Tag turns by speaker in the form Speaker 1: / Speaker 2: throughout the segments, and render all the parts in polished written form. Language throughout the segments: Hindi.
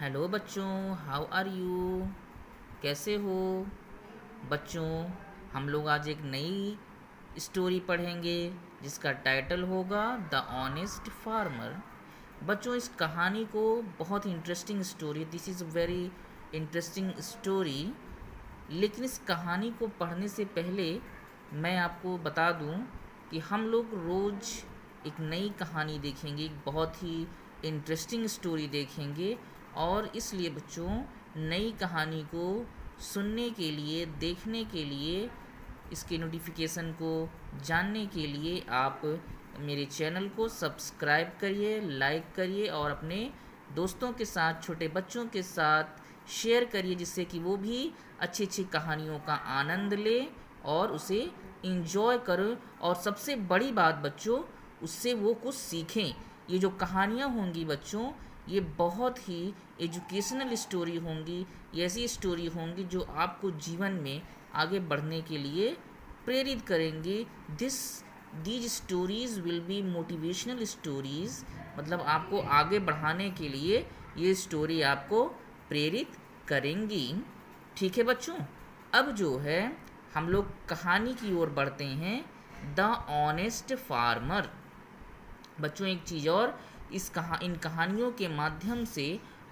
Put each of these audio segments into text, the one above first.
Speaker 1: हेलो बच्चों, हाउ आर यू? कैसे हो बच्चों? हम लोग आज एक नई स्टोरी पढ़ेंगे जिसका टाइटल होगा द ऑनेस्ट फार्मर। बच्चों, इस कहानी को बहुत ही interesting story, this is very interesting story. लेकिन इस कहानी को पढ़ने से पहले मैं आपको बता दूं कि हम लोग रोज़ एक नई कहानी देखेंगे, एक बहुत ही इंटरेस्टिंग स्टोरी देखेंगे। और इसलिए बच्चों, नई कहानी को सुनने के लिए, देखने के लिए, इसके नोटिफिकेशन को जानने के लिए आप मेरे चैनल को सब्सक्राइब करिए, लाइक करिए और अपने दोस्तों के साथ, छोटे बच्चों के साथ शेयर करिए, जिससे कि वो भी अच्छी अच्छी कहानियों का आनंद ले और उसे इंजॉय करें। और सबसे बड़ी बात बच्चों, उससे वो कुछ सीखें। ये जो कहानियाँ होंगी बच्चों, ये बहुत ही एजुकेशनल स्टोरी होंगी। ये ऐसी स्टोरी होंगी जो आपको जीवन में आगे बढ़ने के लिए प्रेरित करेंगे। These stories will be motivational stories, मतलब आपको आगे बढ़ाने के लिए ये स्टोरी आपको प्रेरित करेंगी। ठीक है बच्चों, अब जो है हम लोग कहानी की ओर बढ़ते हैं, द ऑनेस्ट फार्मर। बच्चों, एक चीज़ और, इन कहानियों के माध्यम से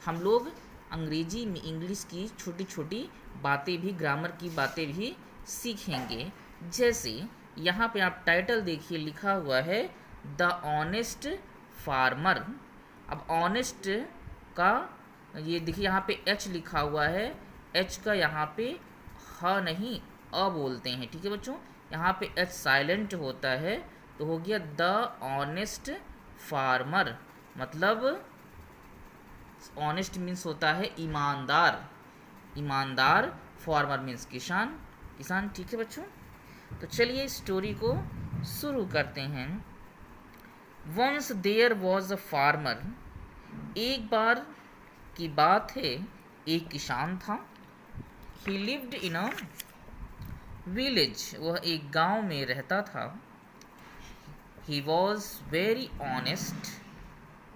Speaker 1: हम लोग अंग्रेजी में इंग्लिश की छोटी छोटी बातें भी, ग्रामर की बातें भी सीखेंगे। जैसे यहाँ पे आप टाइटल देखिए, लिखा हुआ है द ऑनेस्ट फार्मर। अब ऑनेस्ट का ये देखिए, यहाँ पे एच लिखा हुआ है। एच का यहाँ पे ह नहीं, अ बोलते हैं। ठीक है बच्चों, यहाँ पे एच साइलेंट होता है, तो हो गया द ऑनेस्ट फार्मर। मतलब ऑनेस्ट मीन्स होता है ईमानदार, ईमानदार। फार्मर मीन्स किसान, किसान। ठीक है बच्चों, तो चलिए स्टोरी को शुरू करते हैं। Once there was a farmer. एक बार की बात है, एक किसान था। He lived in a village. वह एक गांव में रहता था। He was very honest.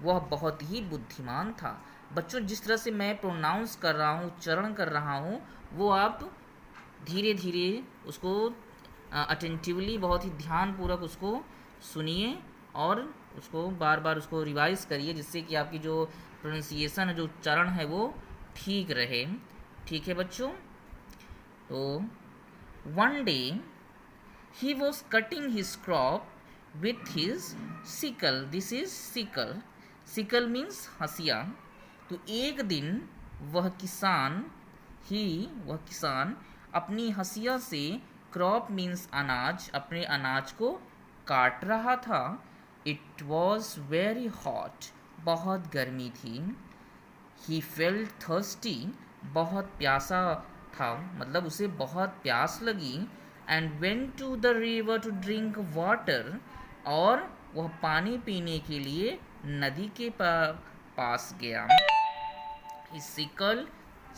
Speaker 1: वह बहुत ही बुद्धिमान था। बच्चों, जिस तरह से मैं प्रोनाउंस कर रहा हूँ, उच्चारण कर रहा हूँ, वो आप धीरे धीरे उसको अटेंटिवली, बहुत ही ध्यानपूर्वक उसको सुनिए और उसको बार बार उसको रिवाइज करिए, जिससे कि आपकी जो प्रोनाउंसिएशन है, जो उच्चारण है, वो ठीक रहे। ठीक है बच्चों, तो one day he was cutting his crop with his sickle. This is sickle. Sickle means हसिया। तो एक दिन वह किसान वह किसान अपनी हसिया से, क्रॉप मीन्स अनाज, अपने अनाज को काट रहा था। It was very hot. बहुत गर्मी थी। He felt thirsty. बहुत प्यासा था, मतलब उसे बहुत प्यास लगी। And went to the river to drink water. और वह पानी पीने के लिए नदी के पास गया। His sickle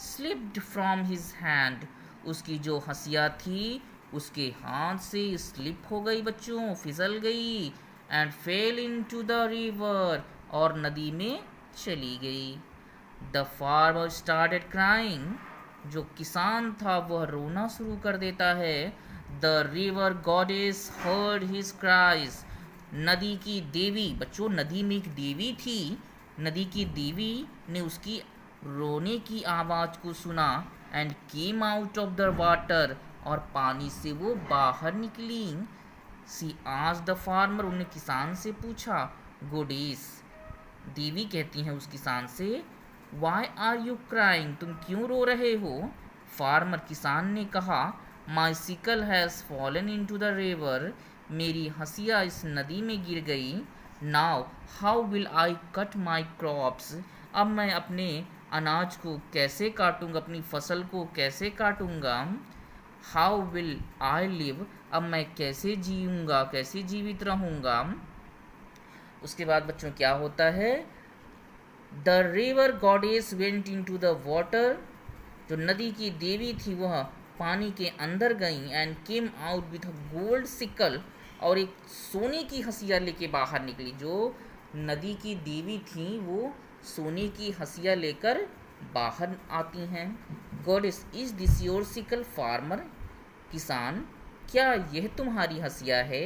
Speaker 1: slipped from his hand. उसकी जो हंसिया थी उसके हाथ से स्लिप हो गई बच्चों, फिसल गई। And fell in to the river. और नदी में चली गई। The farmer started crying. जो किसान था वह रोना शुरू कर देता है। The river goddess heard his cries. नदी की देवी, बच्चों नदी में एक देवी थी, नदी की देवी ने उसकी रोने की आवाज़ को सुना। And came out of the water. और पानी से वो बाहर निकली। सी आज द फार्मर। उन्होंने किसान से पूछा, गोडेस, देवी कहती हैं उस किसान से, वाई आर यू क्राइंग, तुम क्यों रो रहे हो? फार्मर, किसान ने कहा, my sickle has fallen in to the river. मेरी हंसिया इस नदी में गिर गई। Now how will I cut my crops. अब मैं अपने अनाज को कैसे काटूंगा, अपनी फसल को कैसे काटूंगा। How will I live. अब मैं कैसे जीऊँगा, कैसे जीवित रहूँगा। उसके बाद बच्चों क्या होता है, the river goddess went in to the water. जो नदी की देवी थी वह पानी के अंदर गई। And came out with a gold sickle. और एक सोने की हंसिया लेके बाहर निकली। जो नदी की देवी थी वो सोने की हंसिया लेकर बाहर आती हैं। Goddess is this your sickle? Farmer किसान, क्या यह तुम्हारी हंसिया है?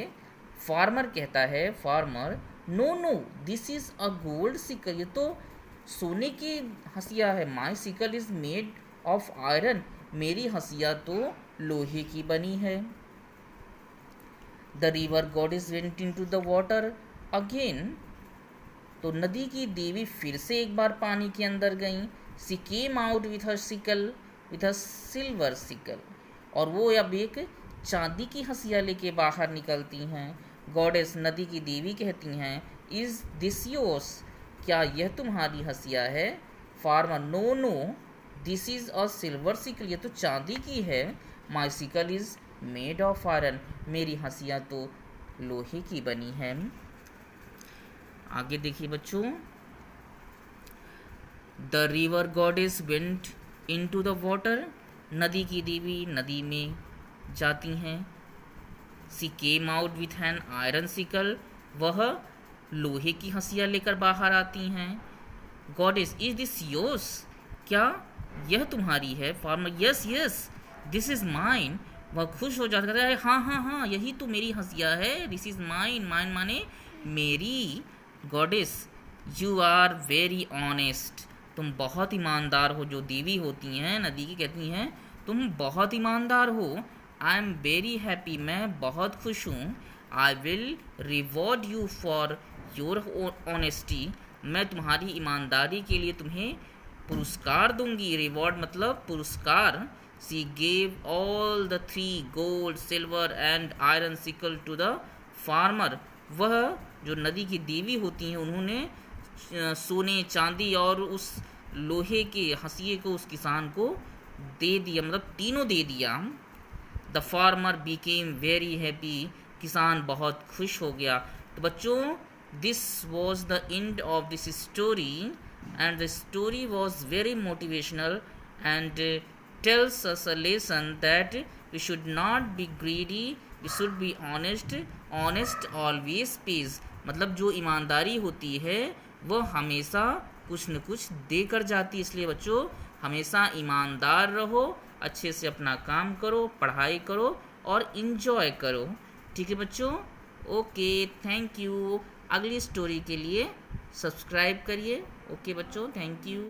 Speaker 1: फार्मर कहता है, farmer, no no this is a gold sickle, ये तो सोने की हंसिया है। My sickle is made of iron, मेरी हंसिया तो लोहे की बनी है। The river goddess went in to the water again, तो नदी की देवी फिर से एक बार पानी के अंदर गई। She came out with her sickle, with a silver sickle, और वो अब एक चांदी की हंसिया लेके बाहर निकलती हैं। गॉडेस नदी की देवी कहती हैं, इज दिस योर्स? क्या यह तुम्हारी हंसिया है? Farmer, no no this is a silver sickle, ये तो चांदी की है। My sickle is made of iron, मेरी हंसिया तो लोहे की बनी है। आगे देखिए बच्चों, the river goddess went in to the water, नदी की देवी नदी में जाती हैं। She came out with an iron sickle, वह लोहे की हंसिया लेकर बाहर आती हैं। Goddess is this yours? क्या यह तुम्हारी है? Farmer, yes yes this is mine, वह खुश हो जाता है, हाँ हाँ हाँ यही तो मेरी हंसिया है, दिस इज माइन, माइन माने मेरी। Goddess you are very honest, तुम बहुत ईमानदार हो। जो देवी होती हैं नदी की कहती हैं, तुम बहुत ईमानदार हो। आई एम वेरी हैप्पी, मैं बहुत खुश हूँ। I will reward you for your honesty, मैं तुम्हारी ईमानदारी के लिए तुम्हें पुरस्कार दूंगी। रिवॉर्ड मतलब पुरस्कार। She gave all the 3 gold silver and iron sickle to the farmer, वह जो नदी की देवी होती हैं उन्होंने सोने चांदी और उस लोहे के हंसिये को उस किसान को दे दिया, मतलब तीनों दे दिया। The farmer became very happy, किसान बहुत खुश हो गया। तो बच्चों, this was the end of this story, and the story was very motivational and tells us a lesson that we should not be greedy, we should be honest, honest always pays, मतलब जो ईमानदारी होती है वह हमेशा कुछ न कुछ दे कर जाती है। इसलिए बच्चों हमेशा ईमानदार रहो, अच्छे से अपना काम करो, पढ़ाई करो और इन्जॉय करो। ठीक है बच्चों, ओके, थैंक यू। अगली स्टोरी के लिए सब्सक्राइब करिए। ओके बच्चों, थैंक यू।